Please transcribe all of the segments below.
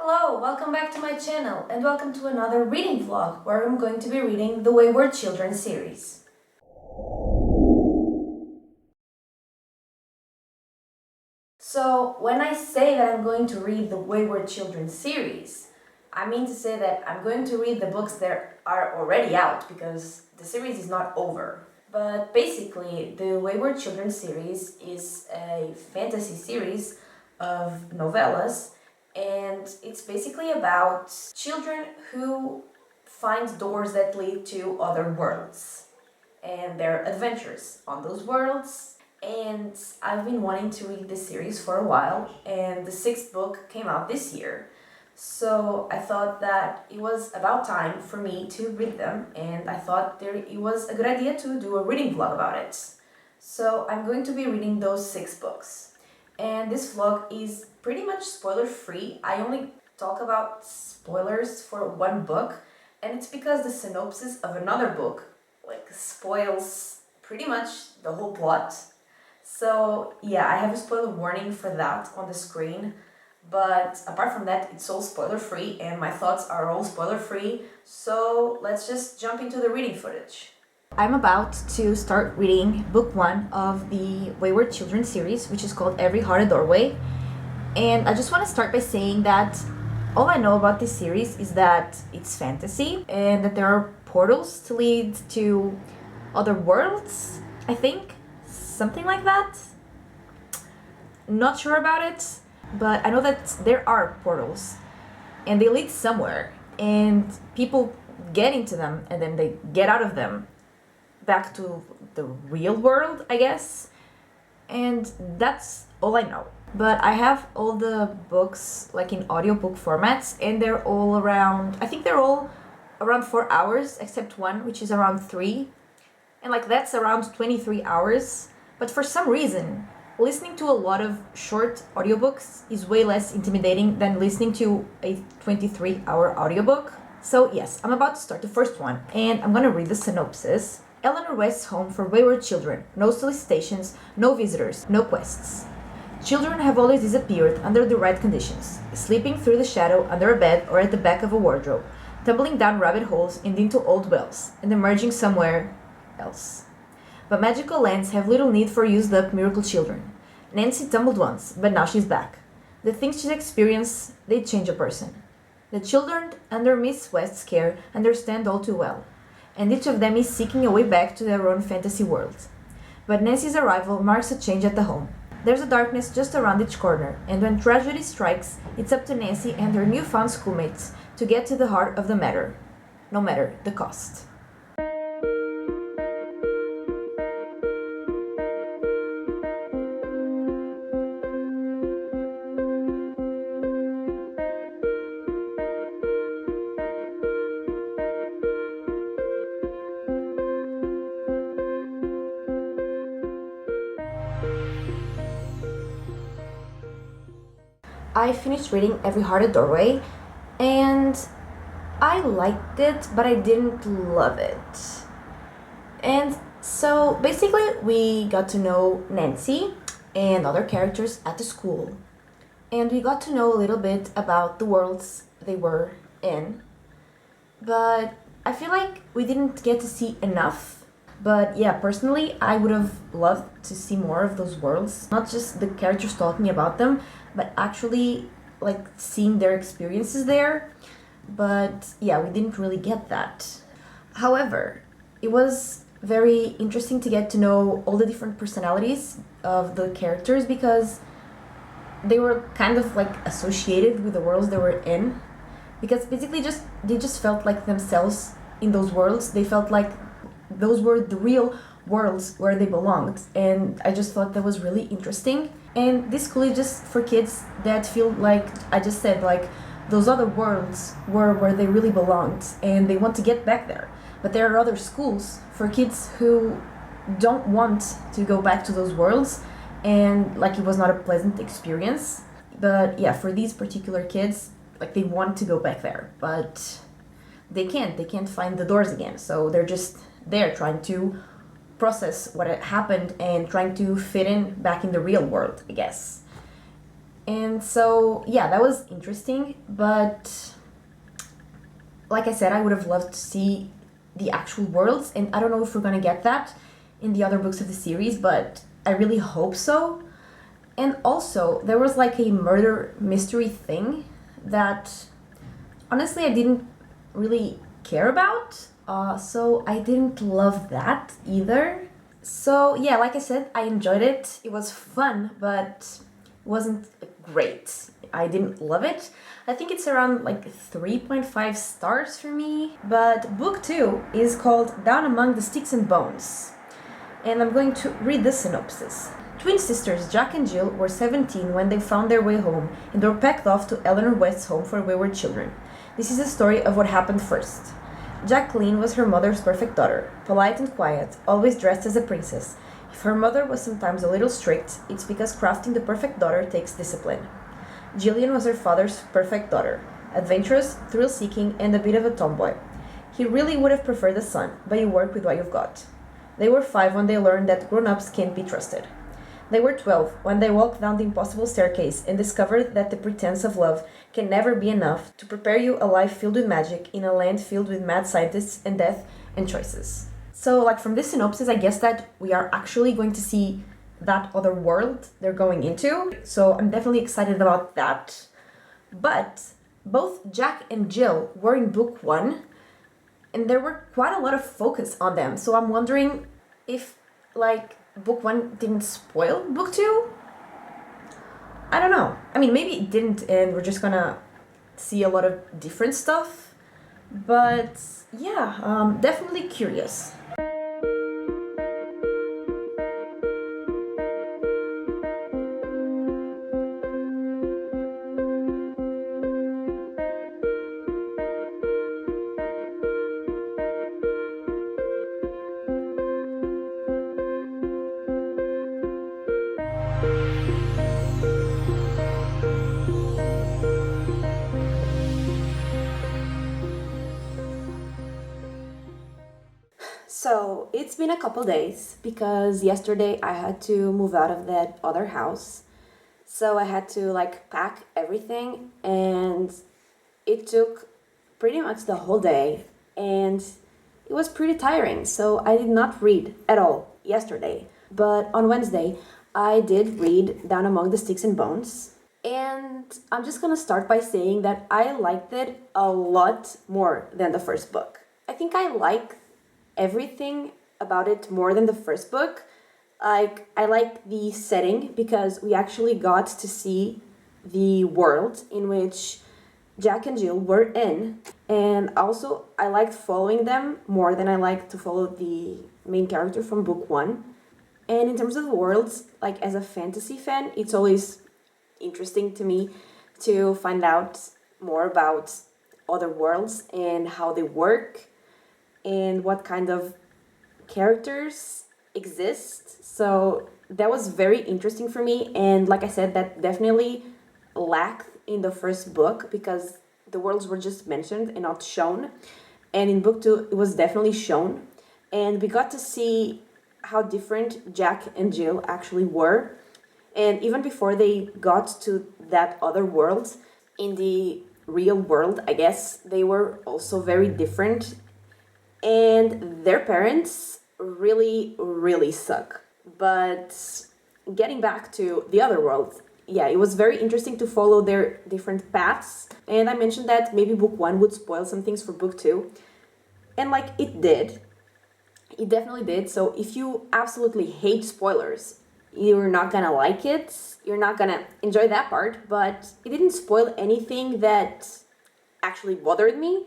Hello, welcome back to my channel and welcome to another reading vlog where I'm going to be reading the Wayward Children series. So when I say that I'm going to read the Wayward Children series, I mean to say that I'm going to read the books that are already out because the series is not over. But basically, the Wayward Children series is a fantasy series of novellas, and it's basically about children who find doors that lead to other worlds and their adventures on those worlds. And I've been wanting to read this series for a while, and the sixth book came out this year. So I thought that it was about time for me to read them, and I thought it was a good idea to do a reading vlog about it. So I'm going to be reading those 6 books. And this vlog is pretty much spoiler free. I only talk about spoilers for one book, and it's because the synopsis of another book spoils pretty much the whole plot. So yeah, I have a spoiler warning for that on the screen. But apart from that, it's all spoiler free and my thoughts are all spoiler free. So let's just jump into the reading footage. I'm about to start reading book 1 of the Wayward Children series, which is called Every Heart a Doorway. And I just want to start by saying that all I know about this series is that it's fantasy and that there are portals to lead to other worlds, I think. Something like that. Not sure about it, but I know that there are portals and they lead somewhere and people get into them and then they get out of them back to the real world, I guess. And that's all I know. But I have all the books in audiobook formats, and they're all around, I think they're all around 4 hours, except one, which is around 3. And that's around 23 hours. But for some reason, listening to a lot of short audiobooks is way less intimidating than listening to a 23-hour audiobook. So yes, I'm about to start the first one, and I'm gonna read the synopsis. Eleanor West's home for wayward children. No solicitations, no visitors, no quests. Children have always disappeared under the right conditions, sleeping through the shadow under a bed or at the back of a wardrobe, tumbling down rabbit holes and into old wells, and emerging somewhere else. But magical lands have little need for used-up miracle children. Nancy tumbled once, but now she's back. The things she's experienced, they change a person. The children under Miss West's care understand all too well, and each of them is seeking a way back to their own fantasy world. But Nancy's arrival marks a change at the home. There's a darkness just around each corner, and when tragedy strikes, it's up to Nancy and her newfound schoolmates to get to the heart of the matter, no matter the cost. I finished reading Every Heart a Doorway, and I liked it, but I didn't love it. And so basically we got to know Nancy and other characters at the school, and we got to know a little bit about the worlds they were in, but I feel like we didn't get to see enough. But yeah, personally, I would have loved to see more of those worlds. Not just the characters talking about them, but actually seeing their experiences there. But yeah, we didn't really get that. However, it was very interesting to get to know all the different personalities of the characters because they were kind of associated with the worlds they were in. Because basically they just felt like themselves in those worlds. They felt like those were the real worlds where they belonged, and I just thought that was really interesting. And this school is just for kids that feel like I just said, those other worlds were where they really belonged and they want to get back there. But there are other schools for kids who don't want to go back to those worlds, and it was not a pleasant experience. But yeah, for these particular kids, they want to go back there, but they can't find the doors again, so they're just there trying to process what had happened and trying to fit in back in the real world, I guess. And so, yeah, that was interesting, but like I said, I would have loved to see the actual worlds, and I don't know if we're gonna get that in the other books of the series, but I really hope so. And also, there was like a murder mystery thing that honestly I didn't really care about, so I didn't love that either. So, yeah, like I said, I enjoyed it. It was fun, but wasn't great. I didn't love it. I think it's around like 3.5 stars for me. But book 2 is called Down Among the Sticks and Bones. And I'm going to read the synopsis. Twin sisters Jack and Jill were 17 when they found their way home and were packed off to Eleanor West's home for wayward children. This is a story of what happened first. Jacqueline was her mother's perfect daughter, polite and quiet, always dressed as a princess. If her mother was sometimes a little strict, it's because crafting the perfect daughter takes discipline. Jillian was her father's perfect daughter, adventurous, thrill-seeking, and a bit of a tomboy. He really would have preferred a son, but you work with what you've got. They were 5 when they learned that grown-ups can't be trusted. They were 12 when they walked down the impossible staircase and discovered that the pretense of love can never be enough to prepare you a life filled with magic in a land filled with mad scientists and death and choices. So, like from this synopsis, I guess that we are actually going to see that other world they're going into. So I'm definitely excited about that. But both Jack and Jill were in book 1, and there were quite a lot of focus on them. So I'm wondering if, like, book 1 didn't spoil book 2? I don't know. I mean, maybe it didn't, and we're just gonna see a lot of different stuff. But yeah, definitely curious. So it's been a couple days because yesterday I had to move out of that other house. So I had to like pack everything, and it took pretty much the whole day, and it was pretty tiring. So I did not read at all yesterday. But on Wednesday, I did read Down Among the Sticks and Bones. And I'm just gonna start by saying that I liked it a lot more than the first book. I think I like everything about it more than the first book. Like, I like the setting because we actually got to see the world in which Jack and Jill were in, and also I liked following them more than I liked to follow the main character from book 1. And in terms of the worlds, like as a fantasy fan, it's always interesting to me to find out more about other worlds and how they work and what kind of characters exist. So that was very interesting for me, and like I said, that definitely lacked in the first book because the worlds were just mentioned and not shown. And in book 2 it was definitely shown, and we got to see how different Jack and Jill actually were. And even before they got to that other world, in the real world, I guess, they were also very different. And their parents really, really suck. But getting back to the other world, yeah, it was very interesting to follow their different paths. And I mentioned that maybe book 1 would spoil some things for book 2. And like, it did. It definitely did. So if you absolutely hate spoilers, you're not gonna like it. You're not gonna enjoy that part. But it didn't spoil anything that actually bothered me.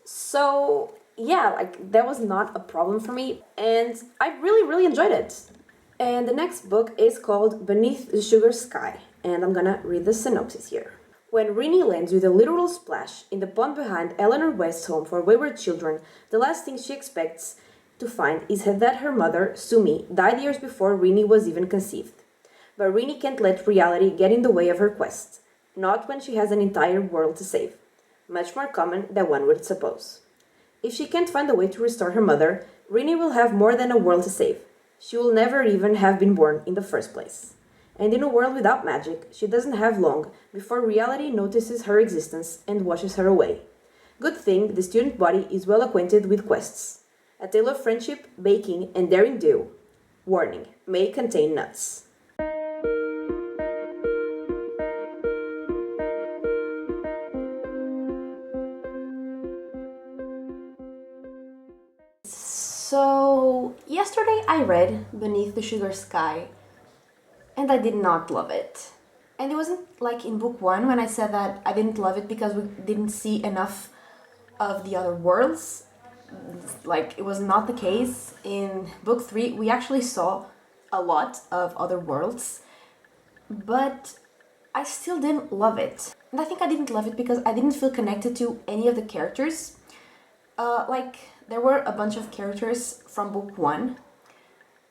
So yeah, like that was not a problem for me, and I really, really enjoyed it. And the next book is called Beneath the Sugar Sky, and I'm gonna read the synopsis here. When Rini lands with a literal splash in the pond behind Eleanor West's home for wayward children, the last thing she expects to find is that her mother, Sumi, died years before Rini was even conceived. But Rini can't let reality get in the way of her quest, not when she has an entire world to save. Much more common than one would suppose. If she can't find a way to restore her mother, Rini will have more than a world to save. She will never even have been born in the first place. And in a world without magic, she doesn't have long before reality notices her existence and washes her away. Good thing the student body is well acquainted with quests. A tale of friendship, baking, and daring do. Warning, may contain nuts. So, yesterday I read Beneath the Sugar Sky, and I did not love it. And it wasn't like in book 1 when I said that I didn't love it because we didn't see enough of the other worlds. Like, it was not the case. In book 3 we actually saw a lot of other worlds, but I still didn't love it. And I think I didn't love it because I didn't feel connected to any of the characters. There were a bunch of characters from book 1,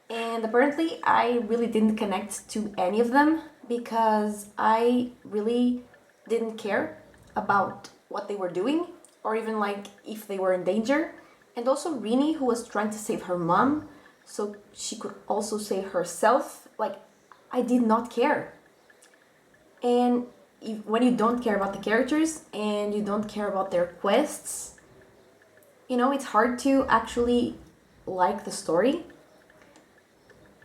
and apparently I really didn't connect to any of them because I really didn't care about what they were doing or even like if they were in danger. And also Rini, who was trying to save her mom so she could also save herself, like, I did not care. And when you don't care about the characters and you don't care about their quests, you know, it's hard to actually like the story.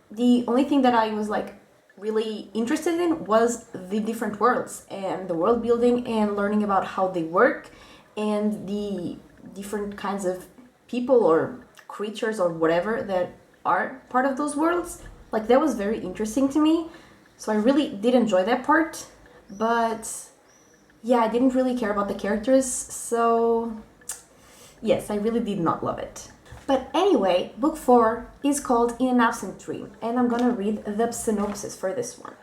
The only thing that I was like really interested in was the different worlds and the world building and learning about how they work and the different kinds of people or creatures or whatever that are part of those worlds. Like, that was very interesting to me. So I really did enjoy that part. But yeah, I didn't really care about the characters, so yes, I really did not love it. But anyway, book 4 is called In an Absent Dream, and I'm gonna read the synopsis for this one.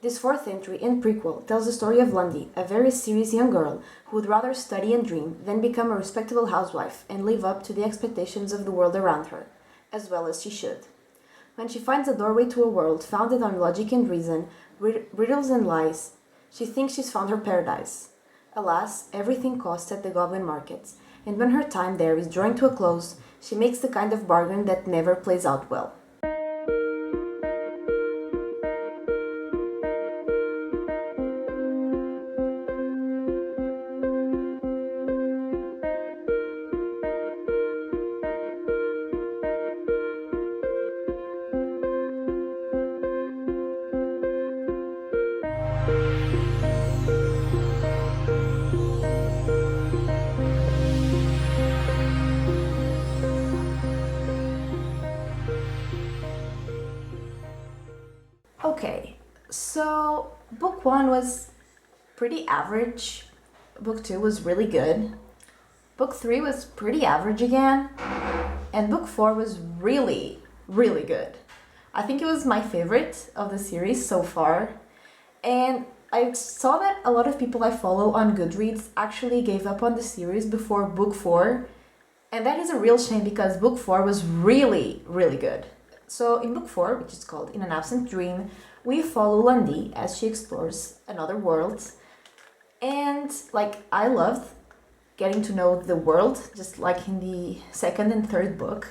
This fourth entry and prequel tells the story of Lundy, a very serious young girl who would rather study and dream than become a respectable housewife and live up to the expectations of the world around her, as well as she should. When she finds a doorway to a world founded on logic and reason, riddles and lies, she thinks she's found her paradise. Alas, everything costs at the Goblin Markets, and when her time there is drawing to a close, she makes the kind of bargain that never plays out well. Okay, so book 1 was pretty average, book 2 was really good, book 3 was pretty average again, and book 4 was really, really good. I think it was my favorite of the series so far, and I saw that a lot of people I follow on Goodreads actually gave up on the series before book 4, and that is a real shame because book 4 was really, really good. So in book 4, which is called In an Absent Dream, we follow Lundy as she explores another world. And like, I loved getting to know the world, just like in the second and third book.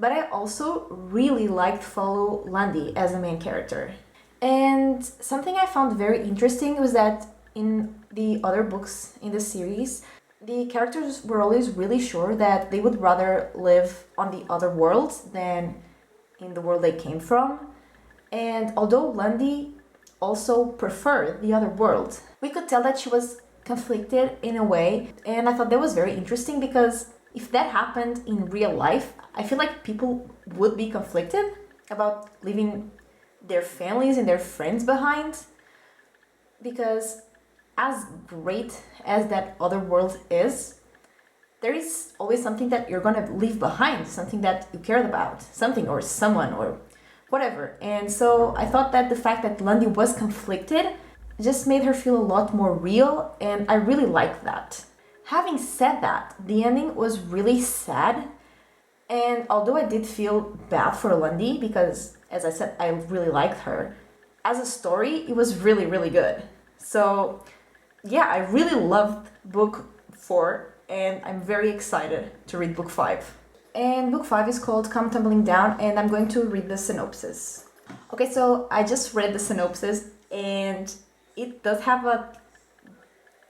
But I also really liked follow Lundy as a main character. And something I found very interesting was that in the other books in the series, the characters were always really sure that they would rather live on the other world than in the world they came from. And although Lundy also preferred the other world, we could tell that she was conflicted in a way, and I thought that was very interesting because if that happened in real life, I feel like people would be conflicted about leaving their families and their friends behind, because as great as that other world is, there is always something that you're gonna leave behind, something that you cared about, something or someone or whatever. And so I thought that the fact that Lundy was conflicted just made her feel a lot more real, and I really liked that. Having said that, the ending was really sad, and although I did feel bad for Lundy because, as I said, I really liked her, as a story, it was really, really good. So yeah, I really loved book 4, and I'm very excited to read book 5. And book 5 is called Come Tumbling Down, and I'm going to read the synopsis. Okay, so I just read the synopsis and it does have a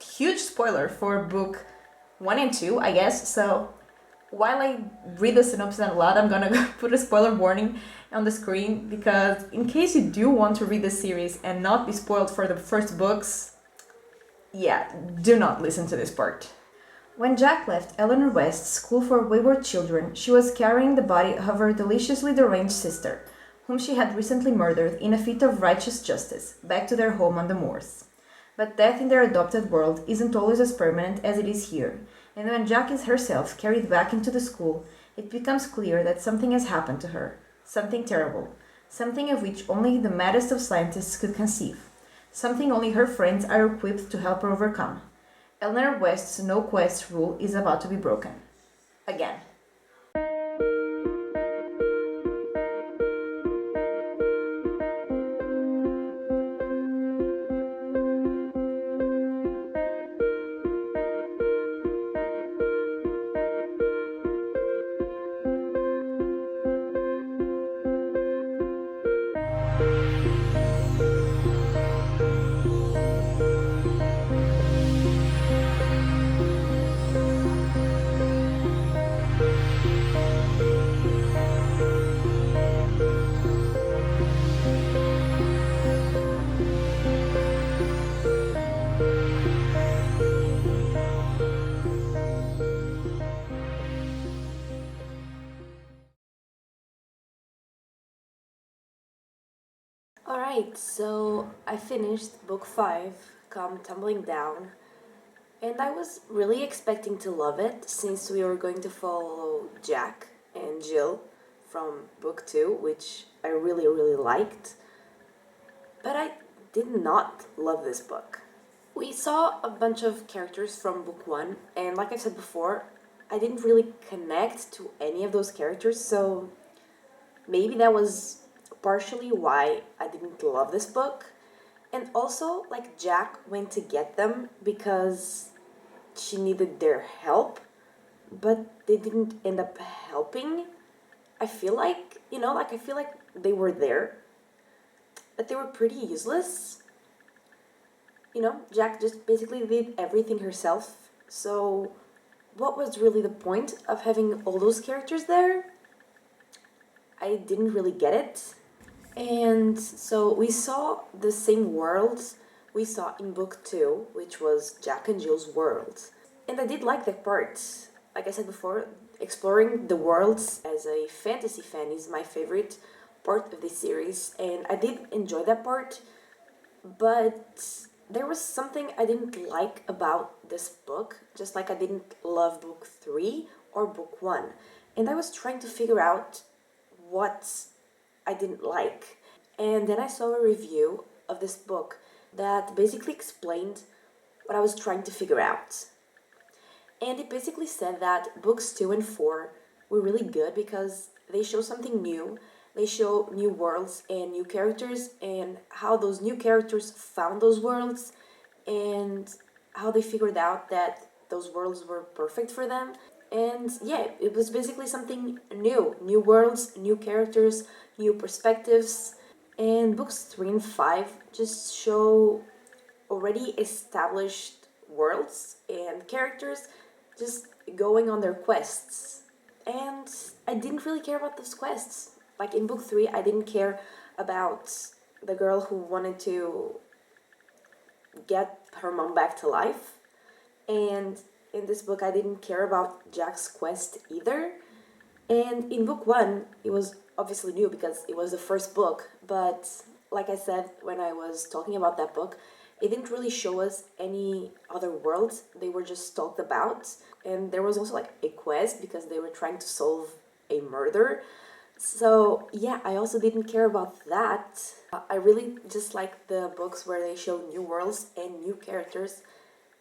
huge spoiler for book 1 and 2, I guess. So while I read the synopsis out loud, I'm gonna put a spoiler warning on the screen because in case you do want to read the series and not be spoiled for the first books, yeah, do not listen to this part. When Jack left Eleanor West's school for wayward children, she was carrying the body of her deliciously deranged sister, whom she had recently murdered in a fit of righteous justice, back to their home on the moors. But death in their adopted world isn't always as permanent as it is here, and when Jack is herself carried back into the school, it becomes clear that something has happened to her. Something terrible. Something of which only the maddest of scientists could conceive. Something only her friends are equipped to help her overcome. Eleanor West's no quest rule is about to be broken. Again. Alright, so I finished book 5, Come Tumbling Down, and I was really expecting to love it since we were going to follow Jack and Jill from book 2, which I really, really liked. But I did not love this book. We saw a bunch of characters from book 1, and like I said before, I didn't really connect to any of those characters, so maybe that was partially why I didn't love this book. And also, like, Jack went to get them because she needed their help, but they didn't end up helping. I feel like, I feel like they were there, but they were pretty useless. Jack just basically did everything herself. So, what was really the point of having all those characters there? I didn't really get it. And so we saw the same worlds we saw in book 2, which was Jack and Jill's world. And I did like that part. Like I said before, exploring the worlds as a fantasy fan is my favorite part of this series, and I did enjoy that part, but there was something I didn't like about this book, just like I didn't love book 3 or book 1. And I was trying to figure out what I didn't like. And then I saw a review of this book that basically explained what I was trying to figure out. And it basically said that books 2 and 4 were really good because they show something new. They show new worlds and new characters, and how those new characters found those worlds, and how they figured out that those worlds were perfect for them. And yeah, it was basically something new. New worlds, new characters, new perspectives. And books 3 and 5 just show already established worlds and characters just going on their quests. And I didn't really care about those quests. Like in book 3, I didn't care about the girl who wanted to get her mom back to life. And in this book, I didn't care about Jack's quest either. And in book 1, it was obviously new because it was the first book. But like I said when I was talking about that book, it didn't really show us any other worlds. They were just talked about. And there was also like a quest because they were trying to solve a murder. So yeah, I also didn't care about that. I really just like the books where they show new worlds and new characters,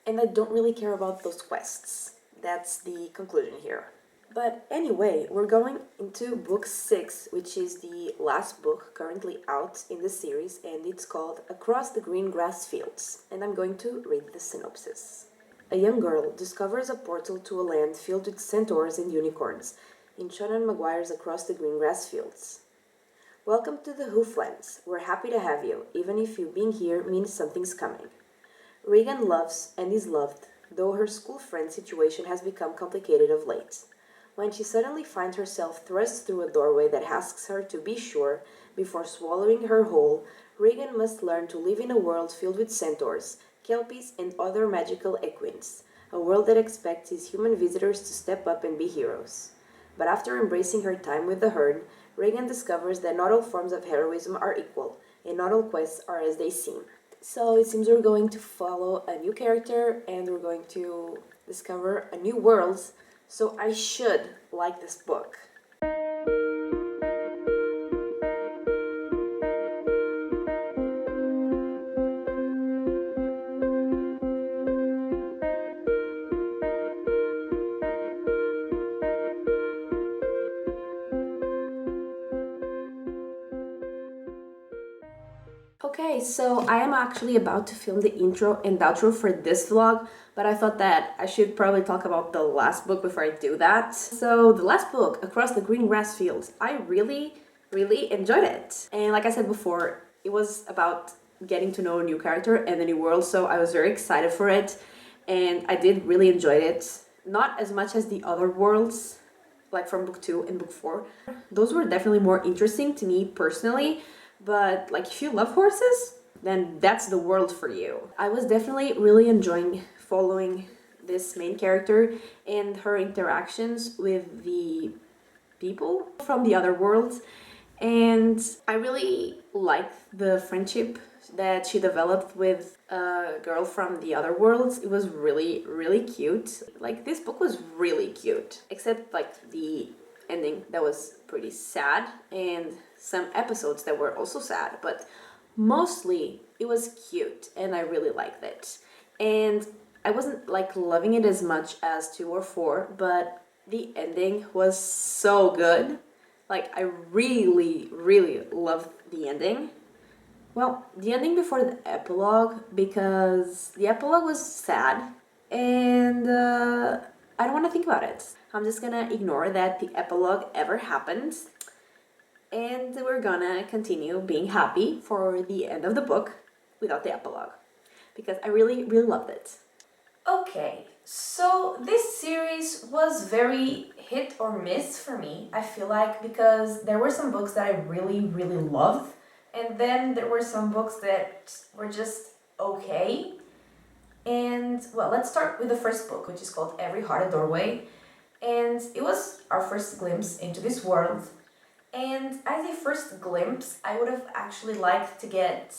and I don't really care about those quests. That's the conclusion here. But anyway, we're going into book 6, which is the last book currently out in the series, and it's called Across the Green Grass Fields, and I'm going to read the synopsis. A young girl discovers a portal to a land filled with centaurs and unicorns in Sean Maguire's Across the Green Grass Fields. Welcome to the Hooflands. We're happy to have you, even if you being here means something's coming. Regan loves and is loved, though her school friend situation has become complicated of late. When she suddenly finds herself thrust through a doorway that asks her to be sure before swallowing her whole, Regan must learn to live in a world filled with centaurs, kelpies, and other magical equines, a world that expects its human visitors to step up and be heroes. But after embracing her time with the herd, Regan discovers that not all forms of heroism are equal, and not all quests are as they seem. So it seems we're going to follow a new character and we're going to discover a new world. So I should like this book. Okay, so I am actually about to film the intro and outro for this vlog, but I thought that I should probably talk about the last book before I do that. So the last book, Across the Green Grass Fields, I really enjoyed it. And like I said before, it was about getting to know a new character and a new world, so I was very excited for it, and I did really enjoy it. Not as much as the other worlds, like from book 2 and book 4. Those were definitely more interesting to me personally. But like if you love horses, then that's the world for you. I was definitely really enjoying following this main character and her interactions with the people from the other worlds. And I really liked the friendship that she developed with a girl from the other worlds. It was really cute. Like this book was really cute, except like the ending that was pretty sad and some episodes that were also sad, but mostly it was cute and I really liked it. And I wasn't like loving it as much as 2 or 4, but the ending was so good. Like I really loved the ending. Well, the ending before the epilogue, because the epilogue was sad and I don't want to think about it. I'm just gonna ignore that the epilogue ever happened, and we're gonna continue being happy for the end of the book without the epilogue, because I really loved it. Okay, so this series was very hit or miss for me, I feel like, because there were some books that I really loved, and then there were some books that were just okay. And well, let's start with the first book, which is called Every Heart a Doorway. And it was our first glimpse into this world. And as a first glimpse, I would have actually liked to get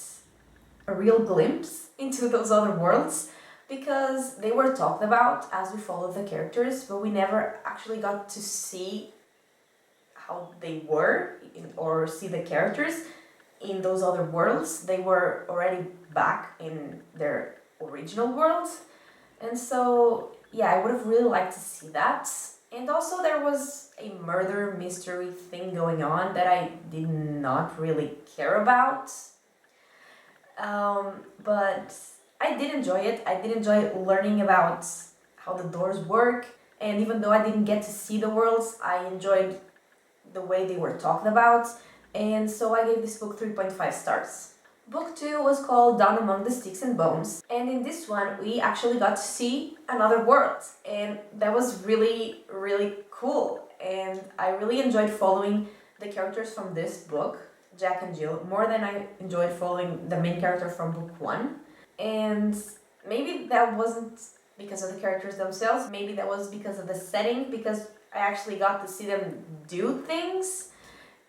a real glimpse into those other worlds, because they were talked about as we followed the characters, but we never actually got to see how they were or see the characters in those other worlds. They were already back in their original worlds. And so, yeah, I would have really liked to see that. And also there was a murder mystery thing going on that I did not really care about. But I did enjoy it. I did enjoy learning about how the doors work. And even though I didn't get to see the worlds, I enjoyed the way they were talked about. And so I gave this book 3.5 stars. Book 2 was called Down Among the Sticks and Bones, and in this one we actually got to see another world, and that was really cool, and I really enjoyed following the characters from this book, Jack and Jill, more than I enjoyed following the main character from book 1. And maybe that wasn't because of the characters themselves, maybe that was because of the setting, because I actually got to see them do things.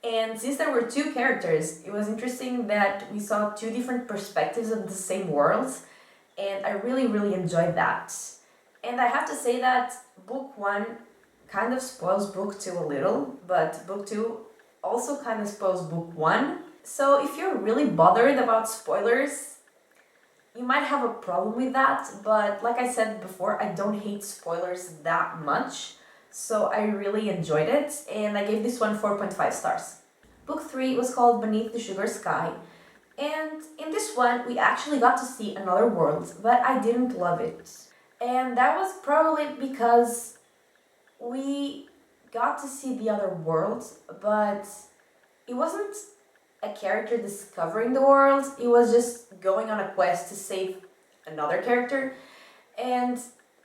And since there were 2 characters, it was interesting that we saw 2 different perspectives of the same world, and I really enjoyed that. And I have to say that book 1 kind of spoils book 2 a little, but book 2 also kind of spoils book 1. So if you're really bothered about spoilers, you might have a problem with that, but like I said before, I don't hate spoilers that much. So I really enjoyed it, and I gave this one 4.5 stars. Book 3 was called Beneath the Sugar Sky, and in this one we actually got to see another world, but I didn't love it. And that was probably because we got to see the other world, but it wasn't a character discovering the world. It was just going on a quest to save another character. And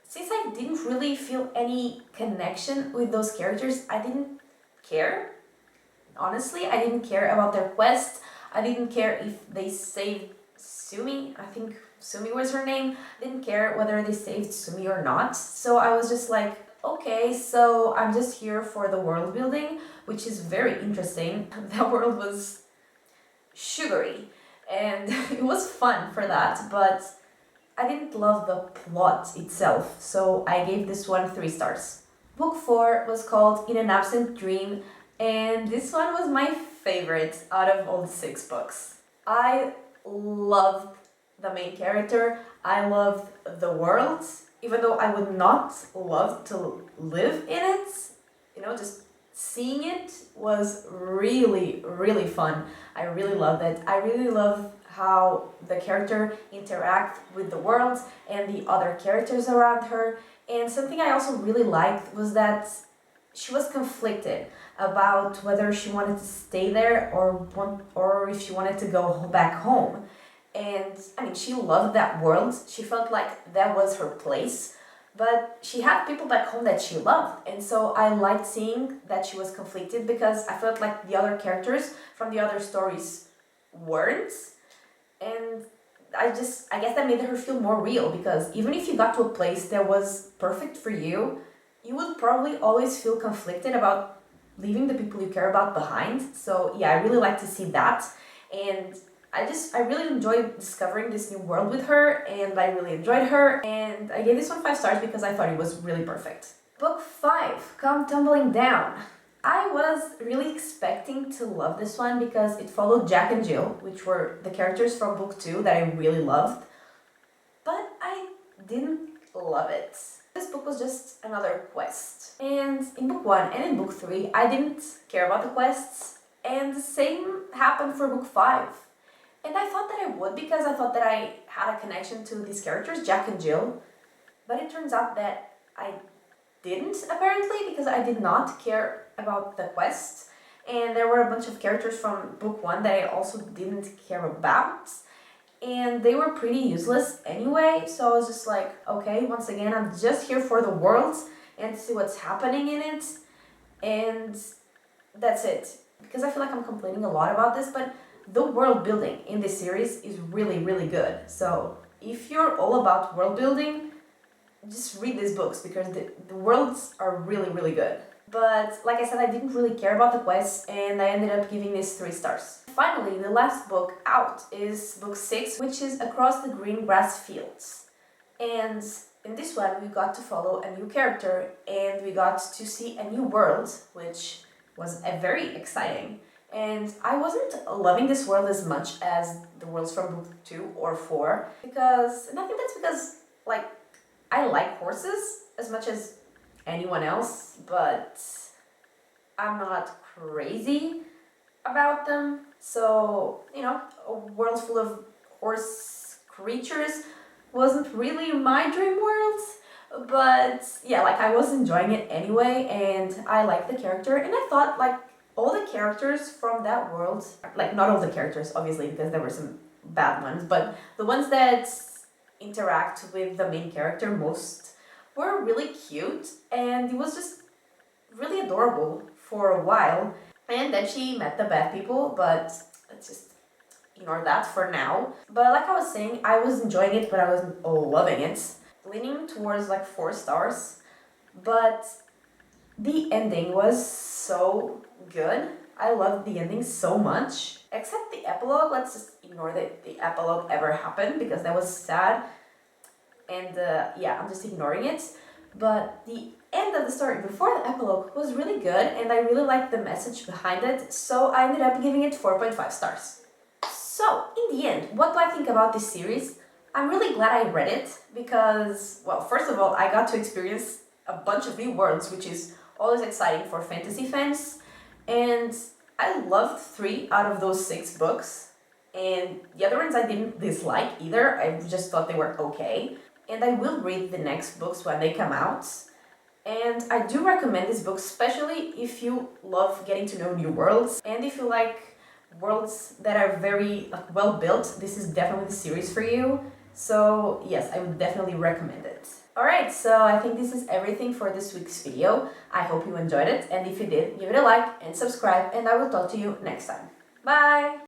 since I didn't really feel any connection with those characters, I didn't care. Honestly, I didn't care about their quest. I didn't care if they saved Sumi. I think Sumi was her name. I didn't care whether they saved Sumi or not. So I was just like, okay, so I'm just here for the world building, which is very interesting. That world was sugary and it was fun for that, but I didn't love the plot itself, so I gave this one 3 stars. Book 4 was called In an Absent Dream, and this one was my favorite out of all the 6 books. I loved the main character, I loved the world, even though I would not love to live in it, just seeing it was really, really fun. I really loved it. I really loved how the character interact with the world and the other characters around her. And something I also really liked was that she was conflicted about whether she wanted to stay there or if she wanted to go back home. And I mean, she loved that world. She felt like that was her place. But she had people back home that she loved. And so I liked seeing that she was conflicted because I felt like the other characters from the other stories weren't. And I guess that made her feel more real, because even if you got to a place that was perfect for you, you would probably always feel conflicted about leaving the people you care about behind. So yeah, I really like to see that. And I really enjoyed discovering this new world with her, and I really enjoyed her, and I gave this one 5 stars because I thought it was really perfect. Book 5, Come Tumbling Down. I was really expecting to love this one because it followed Jack and Jill, which were the characters from book 2 that I really loved, but I didn't love it. This book was just another quest. And in book 1 and in book 3, I didn't care about the quests, and the same happened for book 5. And I thought that I would because I thought that I had a connection to these characters, Jack and Jill. But it turns out that I didn't, apparently, because I did not care about the quest. And there were a bunch of characters from book 1 that I also didn't care about. And they were pretty useless anyway, so I was just like, okay, once again, I'm just here for the world and to see what's happening in it. And that's it. Because I feel like I'm complaining a lot about this, but the world building in this series is really, really good. So if you're all about world building, just read these books because the worlds are really, really good. But like I said, I didn't really care about the quests, and I ended up giving this 3 stars. Finally, the last book out is book 6, which is Across the Green Grass Fields. And in this one, we got to follow a new character, and we got to see a new world, which was very exciting. And I wasn't loving this world as much as the worlds from book 2 or 4, because, and I think that's because, I like horses as much as anyone else, but I'm not crazy about them. So, a world full of horse creatures wasn't really my dream world, but yeah, I was enjoying it anyway, and I liked the character, and I thought, all the characters from that world, not all the characters, obviously, because there were some bad ones, but the ones that interact with the main character most were really cute, and it was just really adorable for a while. And then she met the bad people, but let's just ignore that for now. But like I was saying, I was enjoying it, but I wasn't loving it. Leaning towards 4 stars, but the ending was so good. I loved the ending so much. Except the epilogue, let's just ignore that the epilogue ever happened because that was sad. And yeah, I'm just ignoring it. But the end of the story before the epilogue was really good, and I really liked the message behind it, so I ended up giving it 4.5 stars. So, in the end, what do I think about this series? I'm really glad I read it because, well, first of all, I got to experience a bunch of new worlds, which is always exciting for fantasy fans. And I loved 3 out of those 6 books. And the other ones I didn't dislike either. I just thought they were okay. And I will read the next books when they come out. And I do recommend this book, especially if you love getting to know new worlds and if you like worlds that are very well built, this is definitely the series for you. So yes, I would definitely recommend it. Alright, so I think this is everything for this week's video. I hope you enjoyed it, and if you did, give it a like and subscribe, and I will talk to you next time. Bye!